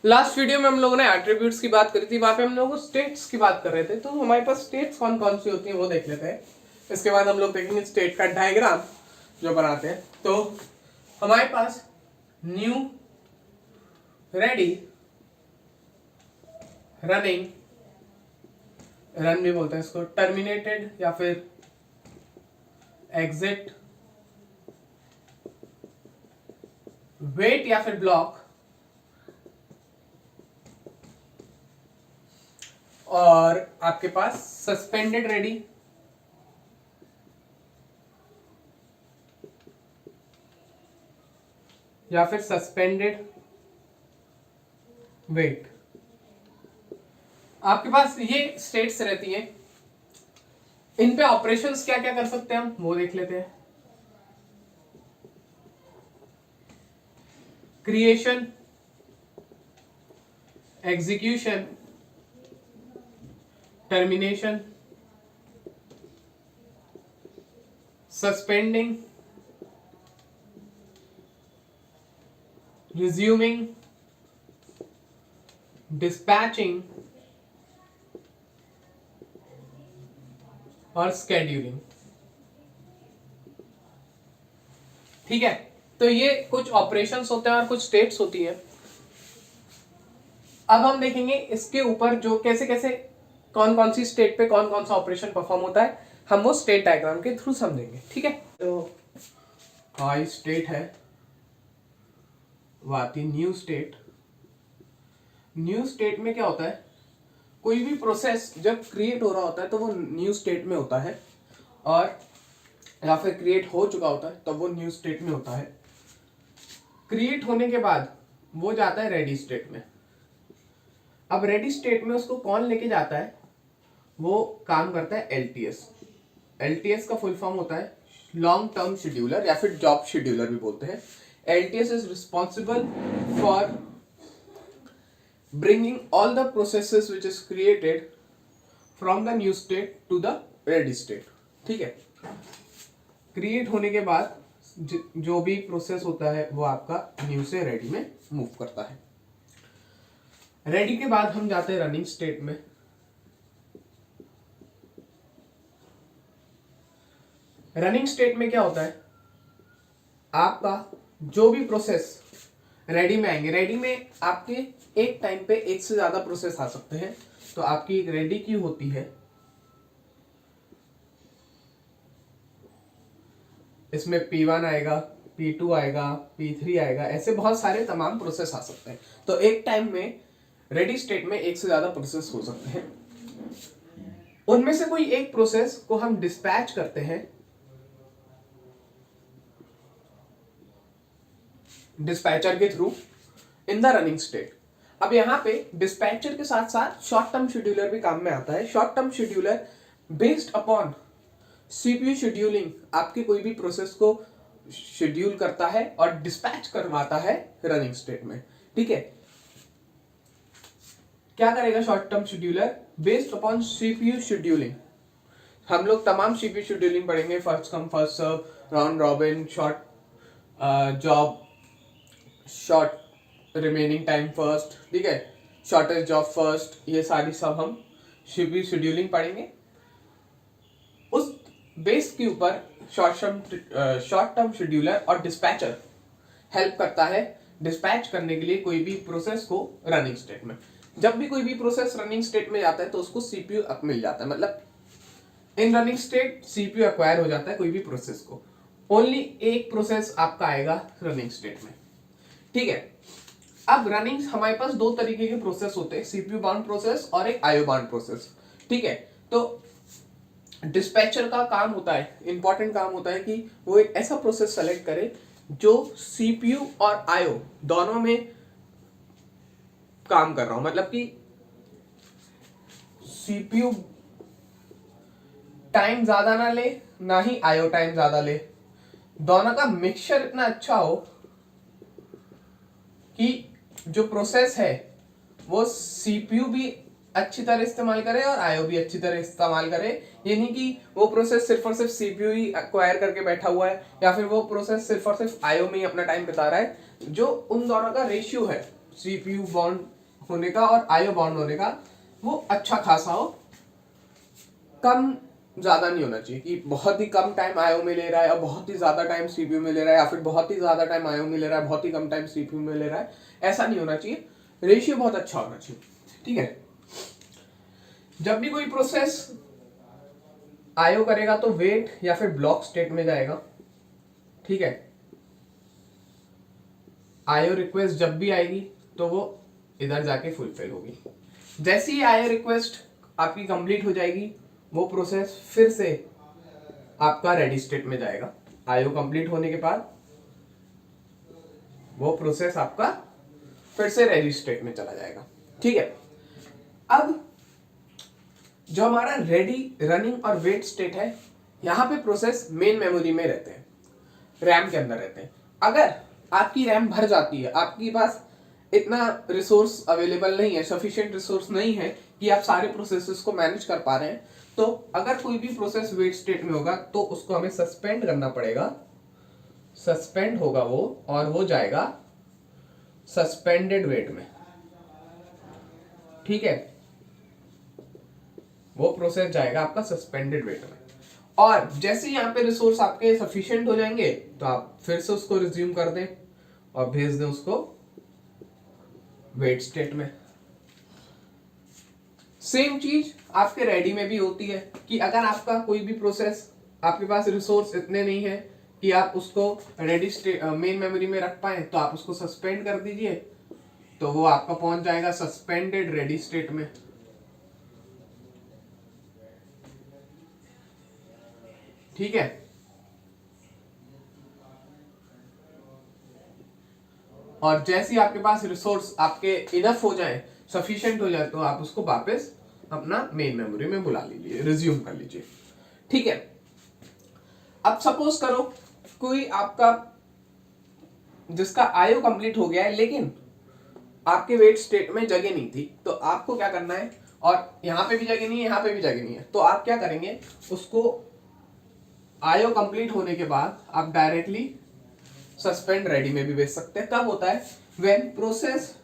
Last video में हम लोगों ने एट्रीब्यूट्स की बात करी थी, वहां पे हम लोग स्टेट्स की बात कर रहे थे। तो हमारे पास स्टेट्स कौन कौन सी होती हैं वो देख लेते हैं। इसके बाद हम लोग देखेंगे स्टेट का डायग्राम जो बनाते हैं। तो हमारे पास न्यू, रेडी, रनिंग, रन भी बोलते हैं इसको, टर्मिनेटेड या फिर एग्जिट, वेट या फिर ब्लॉक, और आपके पास सस्पेंडेड रेडी, या फिर सस्पेंडेड वेट। आपके पास ये स्टेट्स रहती हैं। इन पे ऑपरेशंस क्या क्या कर सकते हैं हम वो देख लेते हैं। Creation, execution, termination, suspending, resuming, dispatching और स्केड्यूलिंग। ठीक है, तो ये कुछ ऑपरेशंस होते हैं और कुछ स्टेट्स होती है। अब हम देखेंगे इसके ऊपर जो कैसे कैसे कौन कौन सी स्टेट पे कौन कौन सा ऑपरेशन परफॉर्म होता है, हम वो स्टेट डायग्राम के थ्रू समझेंगे। ठीक है, तो हाई स्टेट है, वो आती है न्यू स्टेट। न्यू स्टेट में क्या होता है, कोई भी प्रोसेस जब क्रिएट हो रहा होता है तो वो न्यू स्टेट में होता है, और या फिर क्रिएट हो चुका होता है तब वो न्यू स्टेट में होता है। क्रिएट होने के बाद वो जाता है रेडी स्टेट में। अब रेडी स्टेट में उसको कौन लेके जाता है, वो काम करता है एलटीएस। एलटीएस का फुल फॉर्म होता है लॉन्ग टर्म शेड्यूलर या फिर जॉब शेड्यूलर भी बोलते हैं। LTS is responsible for bringing all the processes which is created from the new state to the ready state। ठीक है, क्रिएट होने के बाद जो भी प्रोसेस होता है वो आपका न्यू से रेडी में मूव करता है। रेडी के बाद हम जाते हैं रनिंग स्टेट में। रनिंग स्टेट में क्या होता है, आपका जो भी प्रोसेस रेडी में आएंगे, रेडी में आपके एक टाइम पे एक से ज्यादा प्रोसेस आ सकते हैं। तो आपकी रेडी क्यू होती है, इसमें P1 आएगा, P2 आएगा, P3 आएगा, ऐसे बहुत सारे तमाम प्रोसेस आ सकते हैं। तो एक टाइम में रेडी स्टेट में एक से ज्यादा प्रोसेस हो सकते हैं। उनमें से कोई एक प्रोसेस को हम डिस्पैच करते हैं डिस्पैचर के through in the running state. अब यहाँ पे डिस्पैचर के साथ साथ शॉर्ट टर्म शेड्यूलर भी काम में आता है। Short term scheduler based upon CPU scheduling आपके कोई भी प्रोसेस को शेड्यूल करता है और डिस्पैच करवाता है रनिंग स्टेट में। ठीक है, क्या करेगा short term scheduler, based upon CPU scheduling. हम लोग तमाम सीपीयू शेड्यूलिंग पढ़ेंगे, first come first serve, round robin, short job, short remaining time first, ठीक है, शॉर्टेस्ट जॉब फर्स्ट, ये सारी सब हम सीपीयू शेड्यूलिंग पढ़ेंगे। उस बेस के ऊपर शॉर्ट टर्म शेड्यूलर और डिस्पैचर हेल्प करता है डिस्पैच करने के लिए कोई भी प्रोसेस को रनिंग स्टेट में। जब भी कोई भी प्रोसेस रनिंग स्टेट में जाता है तो उसको सीपीयू मिल जाता है, मतलब इन रनिंग स्टेट सीपीयू एक्वायर हो जाता है कोई भी प्रोसेस को। ओनली एक प्रोसेस आपका आएगा रनिंग स्टेट में। ठीक है, अब रनिंग हमारे पास दो तरीके के प्रोसेस होते हैं, सीपीयू बाउंड प्रोसेस और एक आईओ बाउंड प्रोसेस। ठीक है, तो डिस्पैचर का काम होता है, इंपॉर्टेंट काम होता है कि वो एक ऐसा प्रोसेस सेलेक्ट करे जो सीपीयू और आईओ दोनों में काम कर रहा हो, मतलब कि सीपीयू टाइम ज्यादा ना ले ना ही आईओ टाइम ज्यादा ले, दोनों का मिक्सचर इतना अच्छा हो कि जो प्रोसेस है वो सीपीयू भी अच्छी तरह इस्तेमाल करे और आईओ भी अच्छी तरह इस्तेमाल करे। ये नहीं कि वो प्रोसेस सिर्फ और सिर्फ सीपीयू ही एक्वायर करके बैठा हुआ है या फिर वो प्रोसेस सिर्फ और सिर्फ आईओ में ही अपना टाइम बिता रहा है। जो उन दोनों का रेशियो है, सीपीयू बाउंड होने का और आईओ बाउंड होने का वो अच्छा खासा हो, कम ज्यादा नहीं होना चाहिए कि बहुत ही कम टाइम आईओ में ले रहा है और बहुत ही ज्यादा टाइम सीपीयू में ले रहा है, या फिर बहुत ही ज्यादा टाइम आईओ में ले रहा है बहुत ही कम टाइम सीपीयू में ले रहा है। ऐसा नहीं होना चाहिए, रेशियो बहुत अच्छा होना चाहिए। ठीक है, जब भी कोई प्रोसेस आईओ करेगा तो वेट या फिर ब्लॉक स्टेट में जाएगा। ठीक है, आईओ रिक्वेस्ट जब भी आएगी तो वो इधर जाके फुलफिल होगी। जैसे ही आईओ रिक्वेस्ट आपकी कंप्लीट हो जाएगी वो प्रोसेस फिर से आपका रेडी स्टेट में जाएगा। आईओ कंप्लीट होने के बाद वो प्रोसेस आपका फिर से रेडी स्टेट में चला जाएगा। ठीक है, अब जो हमारा रेडी, रनिंग और वेट स्टेट है, यहां पे प्रोसेस मेन मेमोरी में रहते हैं, रैम के अंदर रहते हैं। अगर आपकी रैम भर जाती है, आपके पास इतना रिसोर्स अवेलेबल नहीं है, सफिशिएंट रिसोर्स नहीं है कि आप सारे प्रोसेसेस को मैनेज कर पा रहे हैं, तो अगर कोई भी प्रोसेस वेट स्टेट में होगा तो उसको हमें सस्पेंड करना पड़ेगा। सस्पेंड होगा वो और वो जाएगा सस्पेंडेड वेट में। ठीक है, वो प्रोसेस जाएगा आपका सस्पेंडेड वेट में, और जैसे यहाँ पे रिसोर्स आपके सफिशिएंट हो जाएंगे तो आप फिर से उसको रिज्यूम कर दें और भेज दें उसको वेट स्टेट में। सेम चीज आपके रेडी में भी होती है कि अगर आपका कोई भी प्रोसेस, आपके पास रिसोर्स इतने नहीं है कि आप उसको रेडी स्टेट मेन मेमोरी में रख पाए, तो आप उसको सस्पेंड कर दीजिए तो वो आपका पहुंच जाएगा सस्पेंडेड रेडी स्टेट में। ठीक है, और जैसे ही आपके पास रिसोर्स आपके इनफ हो जाए, सफिशिएंट हो जाए, तो आप उसको वापस अपना मेन मेमोरी में बुला लीजिए, रिज्यूम कर लीजिए। ठीक है, अब सपोज करो कोई आपका जिसका आईओ कंप्लीट हो गया है लेकिन आपके वेट स्टेट में जगह नहीं थी, तो आपको क्या करना है, और यहां पे भी जगह नहीं है, यहां पे भी जगह नहीं है, तो आप क्या करेंगे, उसको आईओ कंप्लीट होने के बाद आप डायरेक्टली सस्पेंड रेडी में भी भेज सकते हैं। कब होता है, when process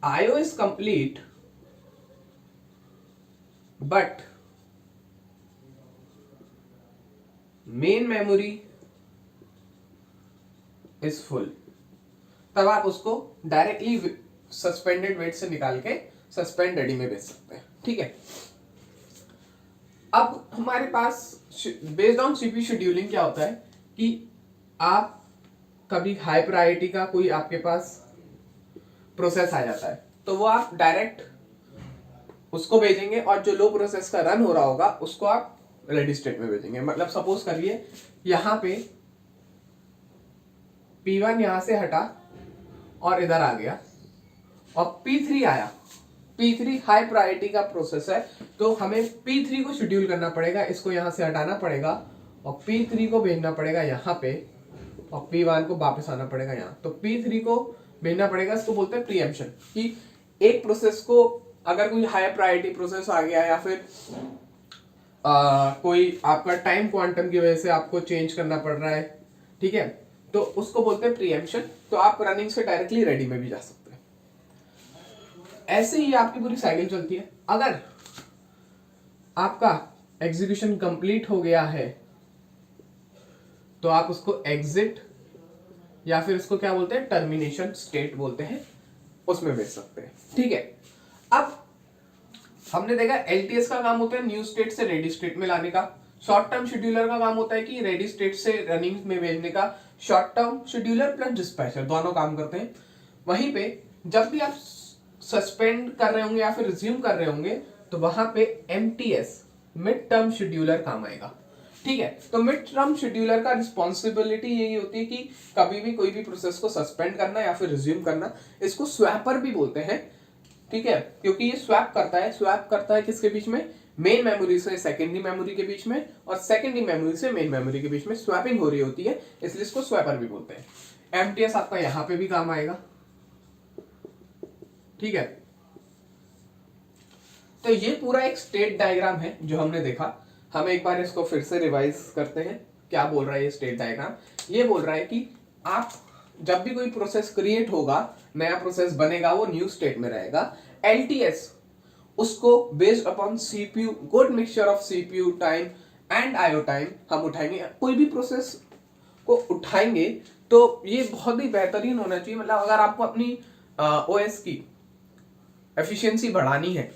IO is complete but main memory is full, तब आप उसको डायरेक्टली सस्पेंडेड वेट से निकाल के सस्पेंड रेडी में भेज सकते हैं। ठीक है, अब हमारे पास बेस्ड ऑन सीपीयू शेड्यूलिंग क्या होता है कि आप कभी हाई प्रायोरिटी का कोई आपके पास प्रोसेस आ जाता है तो वो आप डायरेक्ट उसको भेजेंगे, और जो लो प्रोसेस का रन हो रहा होगा उसको आप रेडी स्टेट में भेजेंगे। मतलब सपोज करिए यहां पे P1 यहां से हटा और इधर आ गया और P3 आया। P3 हाई प्रायोरिटी का प्रोसेस है तो हमें P3 को शेड्यूल करना पड़ेगा, इसको यहां से हटाना पड़ेगा और P3 को भेजना पड़ेगा यहाँ पे, और P1 को वापस आना पड़ेगा यहाँ। तो P3 को भेजना पड़ेगा, इसको बोलते हैं प्रीएम्पशन, कि एक प्रोसेस को अगर कोई हाई प्रायोरिटी प्रोसेस आ गया या फिर कोई आपका टाइम क्वांटम की वजह से आपको चेंज करना पड़ रहा है, ठीक है, तो उसको बोलते हैं प्रीएम्पशन। तो आप रनिंग से डायरेक्टली रेडी में भी जा सकते हैं। ऐसे ही आपकी पूरी साइकिल चलती है। अगर आपका एग्जीक्यूशन कंप्लीट हो गया है तो आप उसको एग्जिट या फिर इसको क्या बोलते हैं, टर्मिनेशन स्टेट बोलते हैं, उसमें भेज सकते हैं। ठीक है, अब हमने देखा एलटीएस का काम होता है न्यू स्टेट से रेडी स्टेट में लाने का, शॉर्ट टर्म शेड्यूलर का काम होता है कि रेडी स्टेट से रनिंग में भेजने का। Short term scheduler plus dispatcher दोनों काम करते हैं। वहीं पे जब भी आप सस्पेंड कर रहे होंगे या फिर रिज्यूम कर रहे होंगे तो वहां पे एमटीएस मिड टर्म शेड्यूलर काम आएगा। ठीक है, तो मिड टर्म शेड्यूलर का रिस्पॉन्सिबिलिटी यही होती है कि कभी भी कोई भी प्रोसेस को सस्पेंड करना या फिर रिज्यूम करना। इसको स्वैपर भी बोलते हैं, ठीक है, क्योंकि ये स्वैप करता है किसके बीच में, मेन मेमोरी से सेकेंडरी मेमोरी के बीच में और सेकेंडरी मेमोरी से मेन मेमोरी के बीच में स्वैपिंग हो रही होती है, इसलिए इसको स्वैपर भी बोलते हैं। एमटीएस आपका यहां पे भी काम आएगा। ठीक है, तो ये पूरा एक स्टेट डायग्राम है जो हमने देखा। हम एक बार इसको फिर से रिवाइज करते हैं। क्या बोल रहा है ये स्टेट डायग्राम, ये बोल रहा है कि आप जब भी कोई प्रोसेस क्रिएट होगा, नया प्रोसेस बनेगा, वो न्यू स्टेट में रहेगा। एलटीएस उसको based upon CPU, good mixture of CPU time and IO time हम उठाएंगे। कोई भी प्रोसेस को उठाएंगे तो ये बहुत ही बेहतरीन होना चाहिए। मतलब अगर आपको अपनी ओएस की एफिशिएंसी बढ़ानी है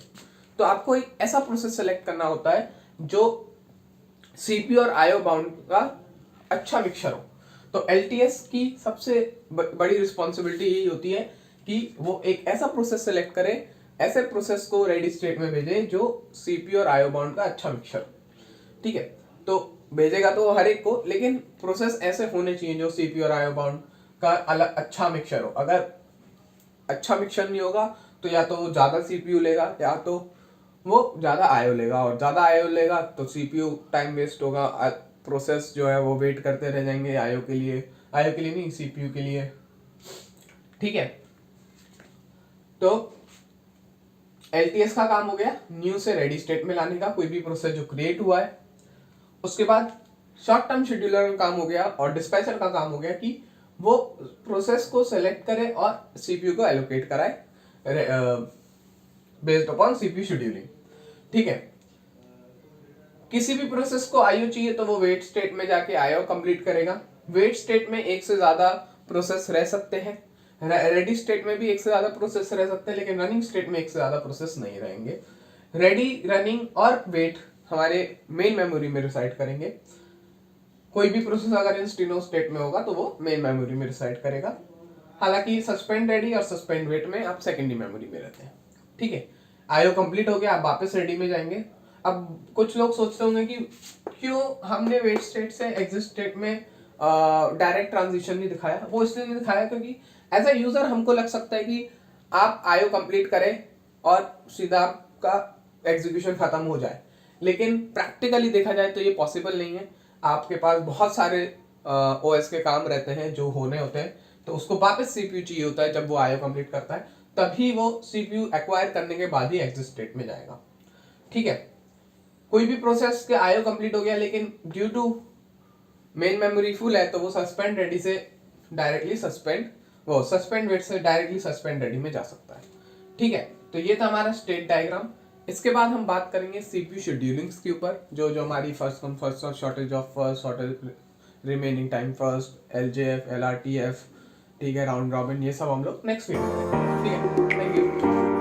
तो आपको एक ऐसा प्रोसेस सेलेक्ट करना होता है जो सीपीयू और आईओ बाउंड का अच्छा मिक्सचर हो। तो एलटीएस की सबसे बड़ी रिस्पॉन्सिबिलिटी यही होती है कि वो एक ऐसा प्रोसेस सेलेक्ट करे, ऐसे प्रोसेस को रेडी स्टेट में भेजे जो सीपीयू और आईओ बाउंड का अच्छा मिक्सचर हो। ठीक है, तो भेजेगा तो हर एक को, लेकिन प्रोसेस ऐसे होने चाहिए जो सीपीयू और आईओ बाउंड का अलग अच्छा मिक्सचर हो। अगर अच्छा मिक्सचर नहीं होगा तो या तो वो ज्यादा सीपीयू लेगा या तो वो ज्यादा आईओ लेगा, और ज्यादा आईओ लेगा तो सीपीयू टाइम वेस्ट होगा, प्रोसेस जो है वो वेट करते रह जाएंगे आईओ के लिए नहीं, सीपीयू के लिए। ठीक है, तो एलटीएस का काम हो गया न्यू से रेडी स्टेट में लाने का कोई भी प्रोसेस जो क्रिएट हुआ है। उसके बाद शॉर्ट टर्म शेड्यूलर का काम हो गया और डिस्पैचर का काम हो गया कि वो प्रोसेस को सेलेक्ट करे और सीपीयू को एलोकेट कराए बेस्ड अपॉन सीपीयू शेड्यूलिंग। ठीक है, किसी भी प्रोसेस को आईओ चाहिए तो वो वेट स्टेट में जाके आईओ कंप्लीट करेगा। वेट स्टेट में एक से ज्यादा प्रोसेस रह सकते हैं, रेडी स्टेट में भी एक से ज्यादा प्रोसेस रह सकते हैं, लेकिन रनिंग स्टेट में एक से ज्यादा प्रोसेस नहीं रहेंगे। रेडी, रनिंग और वेट हमारे मेन मेमोरी में रिसाइड करेंगे। कोई भी प्रोसेस अगर इन तीनों स्टेट में होगा तो वो मेन मेमोरी में रिसाइड करेगा। हालांकि सस्पेंड रेडी और सस्पेंड वेट में आप सेकेंडरी मेमोरी में रहते हैं। ठीक है, आईओ कंप्लीट हो गया, आप वापस रेडी में जाएंगे। अब कुछ लोग सोचते होंगे कि क्यों हमने वेट स्टेट से एग्जिस्ट स्टेट में डायरेक्ट ट्रांजिशन नहीं दिखाया। वो इसलिए नहीं दिखाया क्योंकि एज अ यूजर हमको लग सकता है कि आप आईओ कंप्लीट करें और सीधा आपका एग्जीक्यूशन खत्म हो जाए, लेकिन प्रैक्टिकली देखा जाए तो ये पॉसिबल नहीं है। आपके पास बहुत सारे ओएस के काम रहते हैं जो होने होते हैं, तो उसको वापस सीपीयू चाहिए होता है। जब वो आईओ कंप्लीट करता है तभी वो सीपीयू एक्वायर करने के बाद ही एग्जिस्ट स्टेट में जाएगा। ठीक है, कोई भी प्रोसेस के आईओ कंप्लीट हो गया लेकिन due to main memory full है तो वो सस्पेंड रेडी से डायरेक्टली सस्पेंड वेट से डायरेक्टली सस्पेंड रेडी में जा सकता है। ठीक है, तो ये था हमारा स्टेट डायग्राम। इसके बाद हम बात करेंगे सीपीयू शेड्यूलिंग्स के ऊपर, जो हमारी first come first serve, shortage of first, shortage remaining time first, LJF, LRTF, ठीक है, राउंड रॉबिन, ये सब हम लोग नेक्स्ट वीडियो में करेंगे। ठीक है, थैंक यू।